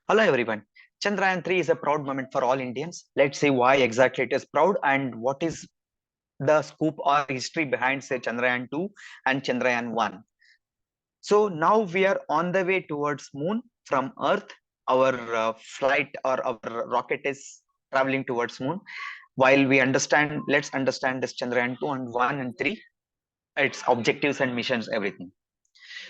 Hello everyone. Chandrayaan 3 is a proud moment for all Indians. Let's see why exactly it is proud and what is the scoop or history behind say Chandrayaan 2 and Chandrayaan 1. So now we are on the way towards moon from Earth. Our flight or our rocket is traveling towards moon. While we understand, let's understand this Chandrayaan 2 and 1 and 3, its objectives and missions, everything.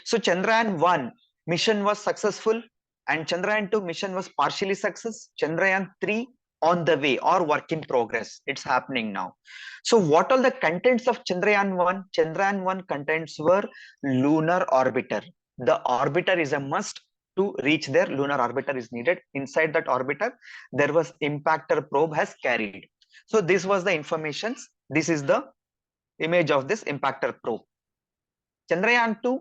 So Chandrayaan 1 mission was successful and Chandrayaan 2 mission was partially success. Chandrayaan 3 on the way or work in progress. It's happening now. So what are the contents of Chandrayaan 1? Chandrayaan 1 contents were lunar orbiter. The orbiter is a must to reach there. Lunar orbiter is needed. Inside that orbiter, there was impactor probe has carried. So this was the informations. This is the image of this impactor probe. Chandrayaan 2,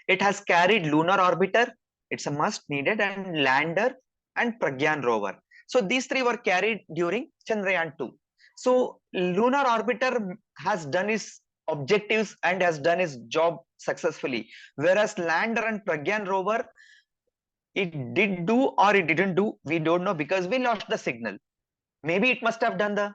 it has carried lunar orbiter, it's a must needed, and lander and Pragyan rover. So these three were carried during Chandrayaan 2. So lunar orbiter has done its objectives and has done its job successfully, whereas lander and Pragyan rover, it did do or it didn't do, we don't know because we lost the signal. Maybe it must have done the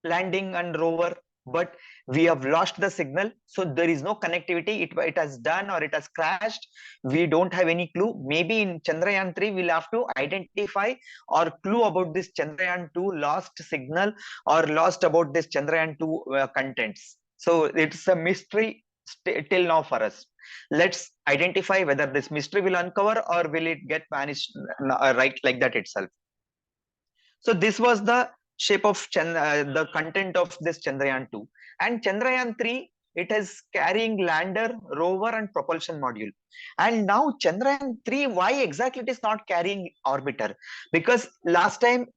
landing and rover, but we have lost the signal, so there is no connectivity. It has done or it has crashed, we don't have any clue. Maybe in Chandrayaan 3 we'll have to identify or clue about this Chandrayaan 2 lost signal or lost about this Chandrayaan 2 contents. So it's a mystery till now for us. Let's identify whether this mystery will uncover or will it get vanished right like that itself. So this was the shape of the content of this Chandrayaan 2. And Chandrayaan 3, it is carrying lander, rover and propulsion module. And now Chandrayaan 3, why exactly it is not carrying orbiter? Because last time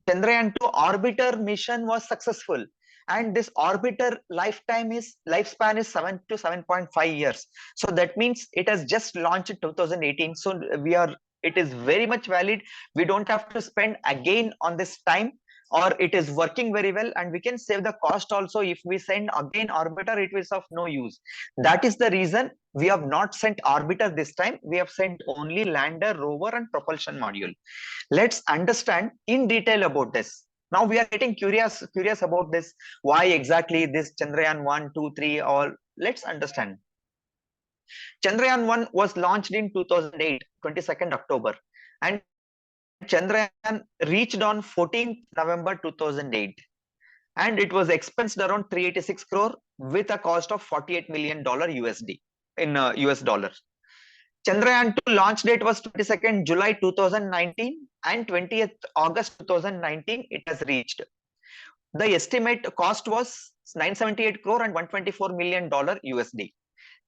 Chandrayaan 2 orbiter mission was successful. And this orbiter lifespan is 7 to 7.5 years. So that means it has just launched in 2018. So it is very much valid. We don't have to spend again on this time, or it is working very well and we can save the cost also. If we send again orbiter, it is of no use. That is the reason we have not sent orbiter this time. We have sent only lander, rover and propulsion module. Let's understand in detail about this. Now we are getting curious about this, why exactly this Chandrayaan 1 2 3 all. Let's understand. Chandrayaan 1 was launched in 2008, 22nd October, and Chandrayaan reached on 14th November 2008. And it was expensed around 386 crore with a cost of $48 million USD in US dollars. Chandrayaan 2 launch date was 22nd July 2019 and 20th August 2019 it has reached. The estimate cost was 978 crore and $124 million USD.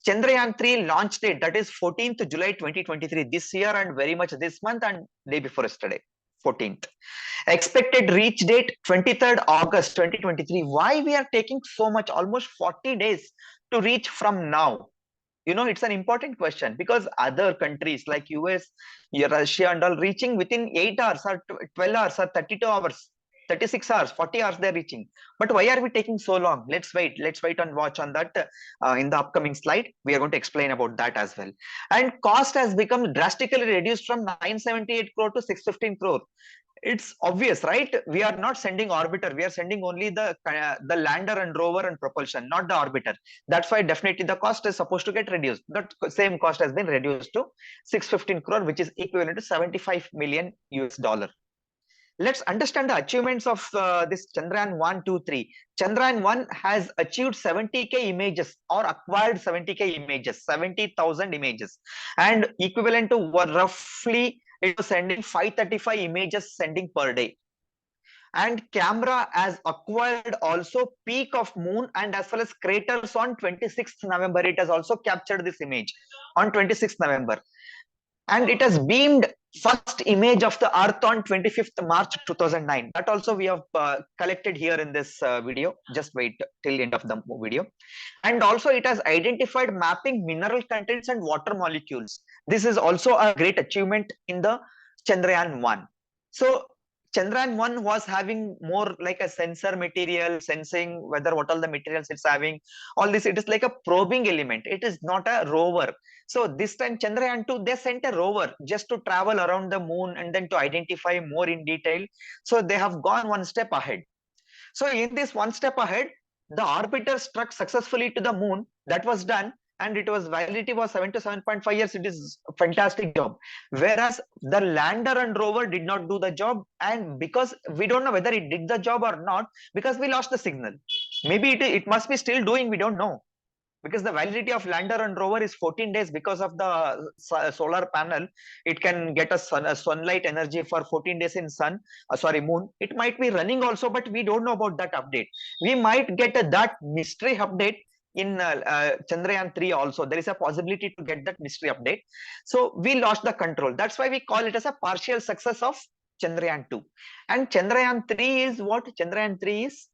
Chandrayaan 3 launch date, that is 14th July 2023, this year and very much this month and day before yesterday, 14th. Expected reach date 23rd August 2023. Why we are taking so much, almost 40 days to reach from now? You know, it's an important question because other countries like US, Russia and all reaching within 8 hours or 12 hours or 32 hours, 36 hours, 40 hours they're reaching. But why are we taking so long? Let's wait and watch on that in the upcoming slide. We are going to explain about that as well. And cost has become drastically reduced from 978 crore to 615 crore. It's obvious, right? We are not sending orbiter, we are sending only the lander and rover and propulsion, not the orbiter. That's why definitely the cost is supposed to get reduced. That same cost has been reduced to 615 crore, which is equivalent to 75 million US dollar. Let's understand the achievements of this Chandrayaan 1 2 3. Chandrayaan 1 has achieved 70k images or acquired 70k images, 70,000 images, and equivalent to roughly it was sending 535 images sending per day. And camera has acquired also peak of moon and as well as craters on 26th November. It has also captured this image on 26th November. And it has beamed first image of the earth on 25th March 2009. That also we have collected here in this video. Just wait till end of the video. And also it has identified mapping mineral contents and water molecules. This is also a great achievement in the Chandrayaan 1. So Chandrayaan 1 was having more like a sensor material, sensing whether what all the materials it's having. All this, it is like a probing element. It is not a rover. So this time Chandrayaan 2, they sent a rover just to travel around the moon and then to identify more in detail. So they have gone one step ahead. So in this one step ahead, the orbiter struck successfully to the moon. That was done, and it was validity was 7 to 7.5 years. It is a fantastic job. Whereas the lander and rover did not do the job, and because we don't know whether it did the job or not, because we lost the signal. Maybe it must be still doing. We don't know, because the validity of lander and rover is 14 days because of the solar panel. It can get a sunlight energy for 14 days in sun, sorry, moon. It might be running also, but we don't know about that update. We might get that mystery update in Chandrayaan 3 also. There is a possibility to get that mystery update. So we lost the control. That's why we call it as a partial success of Chandrayaan 2. And Chandrayaan 3 is what? Chandrayaan 3 is,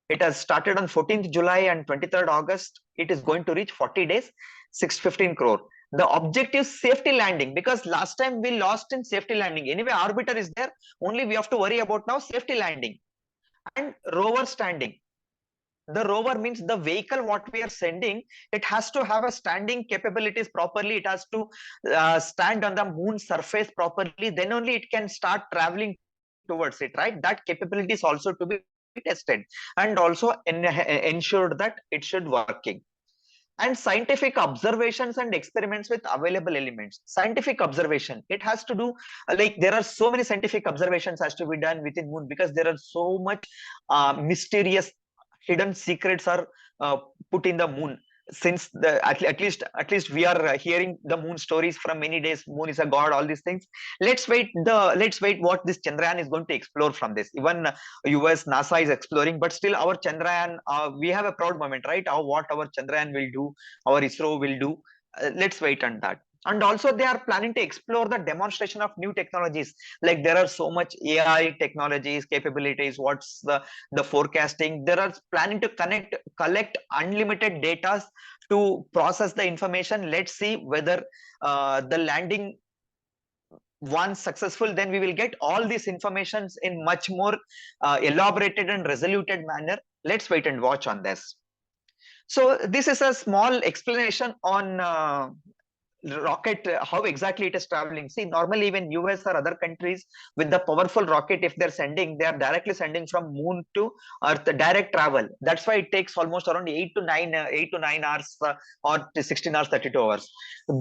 it has started on 14th July and 23rd August. It is going to reach 40 days, 615 crore. The objective safety landing, because last time we lost in safety landing. Anyway, orbiter is there. Only we have to worry about now safety landing and rover standing. The rover means the vehicle what we are sending, it has to have a standing capabilities properly. It has to stand on the moon surface properly. Then only it can start traveling towards it, right? That capability is also to be tested and also ensured that it should working. And scientific observations and experiments with available elements. Scientific observation, it has to do like there are so many scientific observations has to be done within moon, because there are so much mysterious hidden secrets are put in the moon. Since the at least we are hearing the moon stories from many days. Moon is a god, all these things. Let's wait what this Chandrayaan is going to explore from this. Even US NASA is exploring, but still our Chandrayaan, we have a proud moment, right? What our Chandrayaan will do, our ISRO will do. Let's wait on that. And also they are planning to explore the demonstration of new technologies. Like there are so much AI technologies, capabilities. What's the forecasting? There are planning to collect unlimited data to process the information. Let's see whether the landing once successful, then we will get all these informations in much more elaborated and resoluted manner. Let's wait and watch on this. So this is a small explanation on rocket, how exactly it is traveling. See, normally when US or other countries with the powerful rocket, if they're sending, they are directly sending from moon to earth, direct travel. That's why it takes almost around 8 to 9 hours, or 16 hours, 32 hours.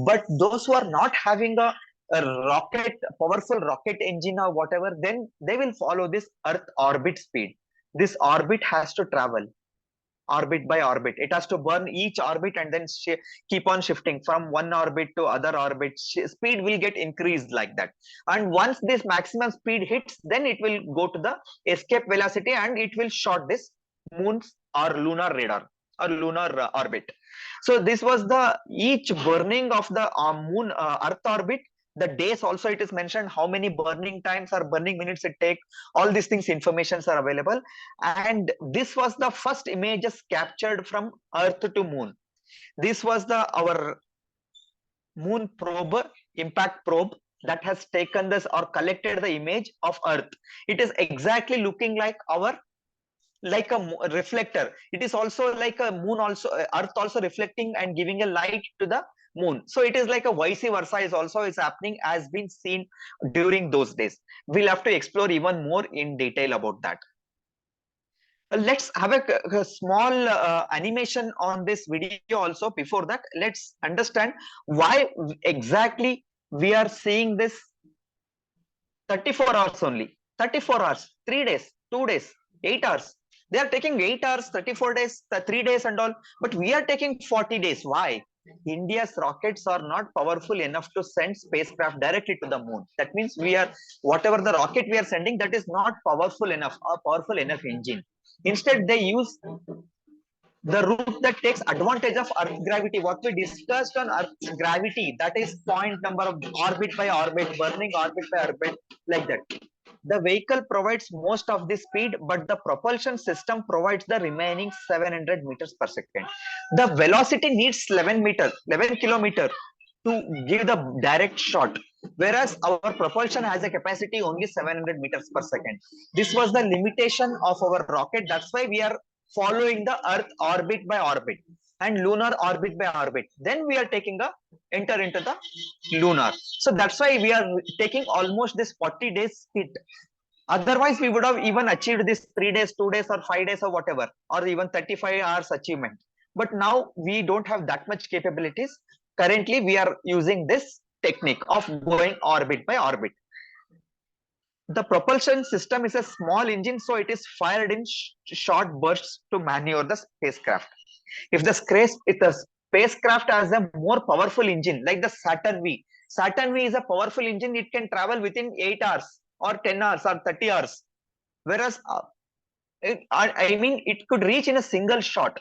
But those who are not having a rocket, powerful rocket engine or whatever, then they will follow this earth orbit speed. This orbit has to travel orbit by orbit. It has to burn each orbit and then keep on shifting from one orbit to other orbit. Speed will get increased like that. And once this maximum speed hits, then it will go to the escape velocity and it will short this moon's or lunar radar or lunar orbit. So this was the each burning of the moon earth orbit. The days also it is mentioned, how many burning times or burning minutes it take. All these things informations are available. And this was the first images captured from earth to moon. This was the our moon probe, impact probe, that has taken this or collected the image of earth. It is exactly looking like our, like a reflector. It is also like a moon also, earth also reflecting and giving a light to the moon. So it is like a vice versa is also is happening, as been seen during those days. We'll have to explore even more in detail about that. Let's have a small animation on this video also. Before that, let's understand why exactly we are seeing this 34 hours only. 34 hours, 3 days, 2 days, 8 hours. They are taking 8 hours, 34 days, 3 days and all, but we are taking 40 days. Why? India's rockets are not powerful enough to send spacecraft directly to the moon. That means we are, whatever the rocket we are sending, that is not powerful enough, or powerful enough engine. Instead, they use the route that takes advantage of Earth gravity. What we discussed on Earth's gravity, that is point number of orbit by orbit, burning orbit by orbit, like that. The vehicle provides most of the speed, but the propulsion system provides the remaining 700 meters per second. The velocity needs 11 kilometer to give the direct shot. whereas our propulsion has a capacity only 700 meters per second. This was the limitation of our rocket. That's why we are following the Earth orbit by orbit and lunar orbit by orbit. Then we are taking a enter into the lunar. So that's why we are taking almost this 40 days hit. Otherwise, we would have even achieved this 3 days, 2 days, or 5 days, or whatever, or even 35 hours achievement. But now we don't have that much capabilities. Currently, we are using this technique of going orbit by orbit. The propulsion system is a small engine, so it is fired in short bursts to maneuver the spacecraft. If the spacecraft has a more powerful engine, like the Saturn V, Saturn V is a powerful engine. It can travel within 8 hours or 10 hours or 30 hours. Whereas, I mean, it could reach in a single shot.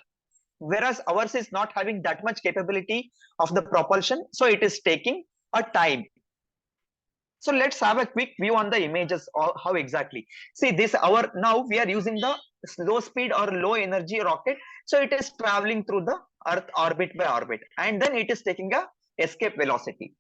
Whereas ours is not having that much capability of the propulsion, so it is taking a time. So let's have a quick view on the images or how exactly. See this our now we are using the low speed or low energy rocket. So it is traveling through the Earth orbit by orbit, and then it is taking a escape velocity.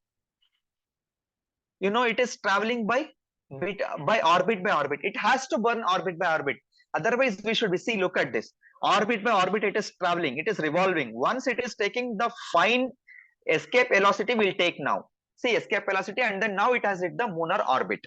You know, it is traveling by orbit by orbit. It has to burn orbit by orbit. Otherwise, we should be see. Look at this orbit by orbit. It is traveling. It is revolving. Once it is taking the fine escape velocity, will take now. See escape velocity, and then now it has hit the lunar orbit.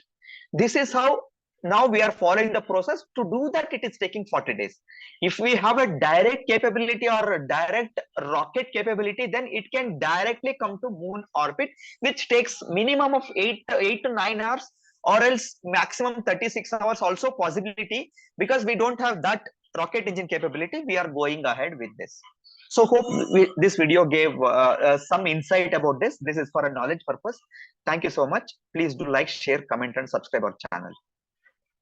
This is how now we are following the process. To do that, it is taking 40 days. If we have a direct capability or a direct rocket capability, then it can directly come to moon orbit, which takes minimum of 8 to 9 hours, or else maximum 36 hours also possibility. Because we don't have that rocket engine capability, we are going ahead with this. So hope this video gave some insight about this. This is for a knowledge purpose. Thank you so much. Please do like, share, comment, and subscribe our channel.